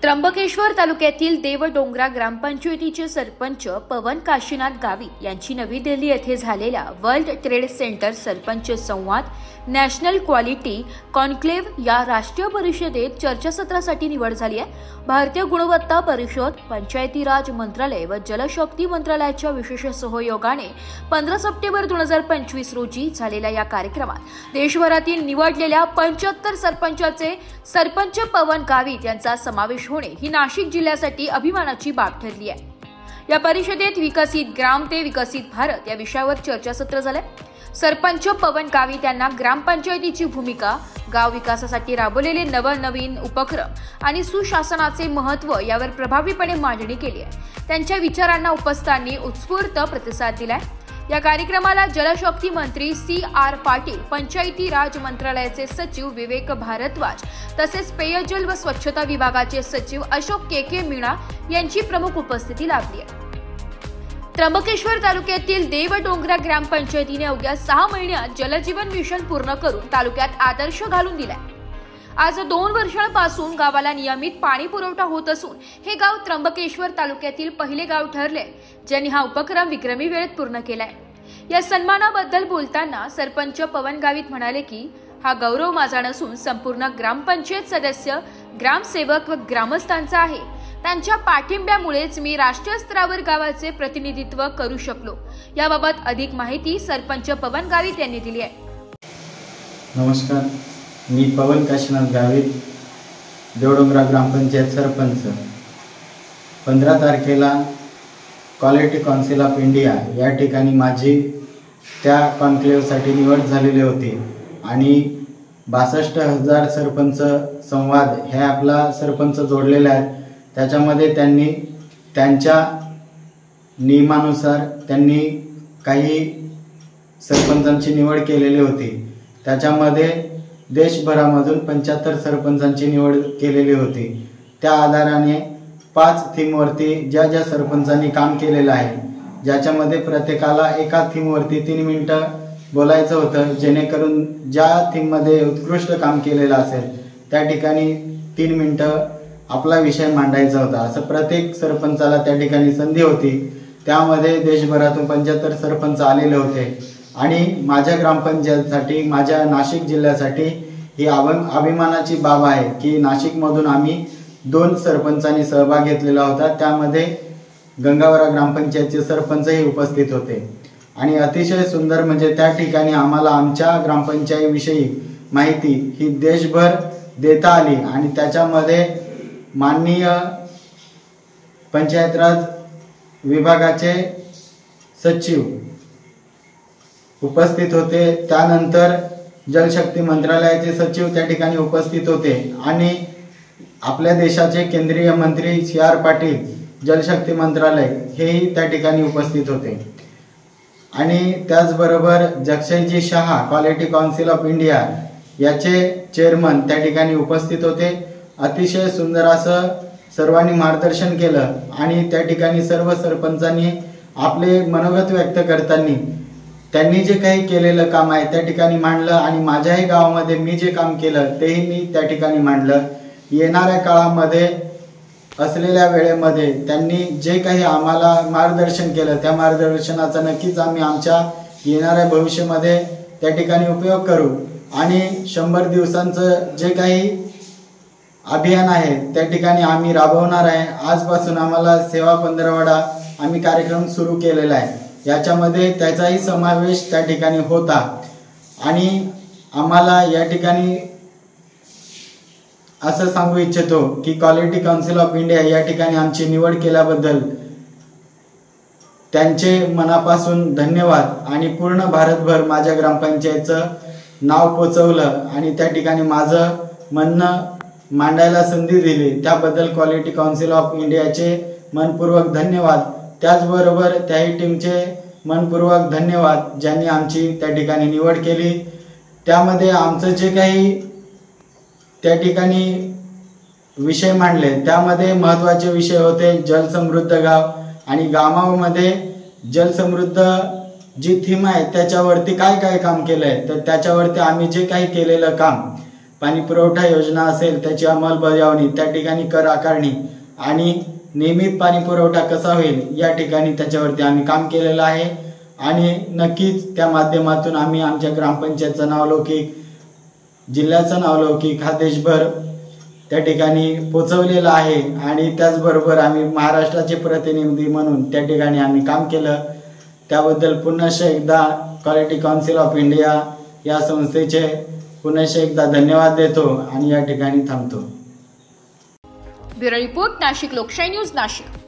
त्र्यंबकेश्वर तालुक्यातील देवडोंगरा ग्रामपंचायतीचे सरपंच पवन काशीनाथ गावित यांची नवी दिल्ली येथे झालेल्या वर्ल्ड ट्रेड सेंटर सरपंच संवाद नॅशनल क्वालिटी कॉन्क्लेव्ह या राष्ट्रीय परिषदेत चर्चासत्रासाठी निवड झाली आहे। भारतीय गुणवत्ता परिषद, पंचायती राज मंत्रालय व जलशक्ती मंत्रालयाच्या विशेष सहयोगाने 15 सप्टेंबर 2025 रोजी झालेल्या या कार्यक्रमात देशभरातील निवडलेल्या 75 सरपंचाचे सरपंच पवन गावित यांचा समावेश होणे ही नाशिक जिल्ह्यासाठी अभिमानाची बाब ठरली आहे। या परिषदेत विकसित ग्राम ते विकसित भारत या विषयावर चर्चासत्र झाले। सरपंच पवन गावित यांना ग्रामपंचायतीची भूमिका, गाव विकासासाठी राबवलेले नवनवीन उपक्रम आणि सुशासनाचे महत्त्व यावर प्रभावीपणे मांडणी केली आहे। त्यांच्या विचारांना उपस्थितांनी उत्स्फूर्त प्रतिसाद दिलाय। या कार्यक्रमाला जलशक्ती मंत्री CR पाटील, पंचायती राज मंत्रालयाचे सचिव विवेक भारद्वाज तसेच पेयजल व स्वच्छता विभागाचे सचिव अशोक के मीणा यांची प्रमुख उपस्थिती लाभली आहे। त्र्यंबकेश्वर तालुक्यातील देवडोंगरा ग्रामपंचायतीने अवघ्या 6 महिन्यात जलजीवन मिशन पूर्ण करून तालुक्यात आदर्श घालून दिलाय। आज 2 वर्षांपासून गावाला नियमित पाणी पुरवठा होत असून हे गाव त्र्यंबकेश्वर तालुक्यातील पहिले गाव ठरले ज्यांनी हा उपक्रम विक्रमी वेळेत पूर्ण केलाय। या सन्मानाबद्दल बोलताना सरपंच पवन गावित म्हणाले की हा गौरव माझा नसून संपूर्ण ग्रामपंचायत सदस्य, ग्रामसेवक व ग्रामस्थांचा आहे। त्यांच्या पाठिंब्यामुळेच मी राष्ट्रीय स्तरावर गावाचे प्रतिनिधित्व करू शकलो। याबाबत अधिक माहिती सरपंच पवन गावित यांनी दिली आहे। नमस्कार, मी पवन काशीनाथ गावित, देवडोंगरा ग्रामपंचायत सरपंच। 15 तारखेला क्वालिटी काउन्सिल ऑफ इंडिया या ठिकाणी माझी त्या कॉन्क्लेव्हसाठी निवड झालेली होती आणि 62,000 सरपंच संवाद हे आपला सरपंच जोडलेले आहेत। त्याच्यामध्ये त्यांनी त्यांच्या नियमानुसार त्यांनी काही सरपंचांची निवड केलेली होती। त्याच्यामध्ये देशभरामधून 75 सरपंचांची निवड केलेली होती। त्या आधाराने 5 थीमवरती ज्या सरपंचांनी काम केलेलं आहे, ज्याच्यामध्ये प्रत्येकाला एका थीमवरती 3 मिनिटं बोलायचं होतं, जेणेकरून ज्या थीममध्ये उत्कृष्ट काम केलेलं असेल त्या ठिकाणी 3 मिनिटं आपला विषय मांडायचा होता। असं प्रत्येक सरपंचाला त्या ठिकाणी संधी होती। त्यामध्ये देशभरातून 75 सरपंच आलेले होते आणि माझ्या ग्रामपंचायतीसाठी, माझ्या नाशिक जिल्ह्यासाठी ही अभिमानाची बाब आहे की नाशिकमधून आम्ही 2 सरपंचांनी सहभाग घेतलेला होता। त्यामध्ये गंगावरा ग्रामपंचायतचे सरपंचही उपस्थित होते आणि अतिशय सुंदर म्हणजे त्या ठिकाणी आम्हाला आमच्या ग्रामपंचायतीविषयी माहिती ही देशभर देता आली आणि त्याच्यामध्ये माननीय पंचायत राज विभागाचे सचिव उपस्थित होते। त्यानंतर जलशक्ती मंत्रालयाचे सचिव त्या ठिकाणी उपस्थित होते आणि आपल्या देशाचे केंद्रीय मंत्री CR पाटील, जलशक्ती मंत्रालय हेही त्या ठिकाणी उपस्थित होते आणि त्याचबरोबर जगशयजी Shah, Quality Council of India याचे चेअरमन त्या ठिकाणी उपस्थित होते। अतिशय सुंदर असं सर्वांनी मार्गदर्शन केलं आणि त्या ठिकाणी सर्व सरपंचांनी आपले मनोगत व्यक्त करताना त्यांनी जे काही केलेलं काम आहे त्या ठिकाणी मांडलं आणि माझ्याही गावामध्ये मी जे काम केलं तेही मी त्या ठिकाणी मांडलं। येणाऱ्या काळामध्ये असलेल्या वेळेमध्ये त्यांनी जे काही आम्हाला मार्गदर्शन केलं त्या मार्गदर्शनाचा नक्कीच आम्ही आमच्या येणाऱ्या भविष्यामध्ये त्या ठिकाणी उपयोग करू आणि 100 दिवसांचं जे काही अभियान आहे त्या ठिकाणी आम्ही राबवणार आहे। आजपासून आम्हाला सेवा पंधरवडा आम्ही कार्यक्रम सुरू केलेला आहे। याच्यामध्ये त्याचाही समावेश त्या ठिकाणी होता आणि आम्हाला या ठिकाणी असं सांगू इच्छितो की क्वालिटी काउन्सिल ऑफ इंडिया या ठिकाणी आमची निवड केल्याबद्दल त्यांचे मनापासून धन्यवाद आणि पूर्ण भारतभर माझ्या ग्रामपंचायतचं नाव पोचवलं आणि त्या ठिकाणी माझं म्हणणं मांडायला संधी दिली त्याबद्दल क्वालिटी काउन्सिल ऑफ इंडियाचे मनपूर्वक धन्यवाद। त्याचबरोबर त्याही टीमचे मनपूर्वक धन्यवाद ज्यांनी आमची त्या ठिकाणी निवड केली। त्यामध्ये आमचं जे काही त्या ठिकाणी विषय मांडले त्यामध्ये महत्त्वाचे विषय होते जलसमृद्ध गाव आणि गावामध्ये जलसमृद्ध जी थीम आहे त्याच्यावरती काय काय काम केलंय तर त्याच्यावरती आम्ही जे काही केलेलं काम पाणी पुरवठा योजना असेल त्याची अंमलबजावणी, त्या ठिकाणी कर आकारणी आणि नियमित पाणी पुरवठा कसा होईल या ठिकाणी त्याच्यावरती आम्ही काम केलेलं आहे आणि नक्कीच त्या माध्यमातून आम्ही आमच्या ग्रामपंचायतचं नावलौकिक, जिल्ह्याचं नावलौकिक हा देशभर त्या ठिकाणी पोचवलेला आहे आणि त्याचबरोबर आम्ही महाराष्ट्राचे प्रतिनिधी म्हणून त्या ठिकाणी आम्ही काम केलं। त्याबद्दल पुन्हा एकदा क्वालिटी काउन्सिल ऑफ इंडिया या संस्थेचे पुन्हा एकदा धन्यवाद देतो आणि या ठिकाणी थांबतो। ब्युरो रिपोर्ट, नाशिक लोकशाही न्यूज, नाशिक।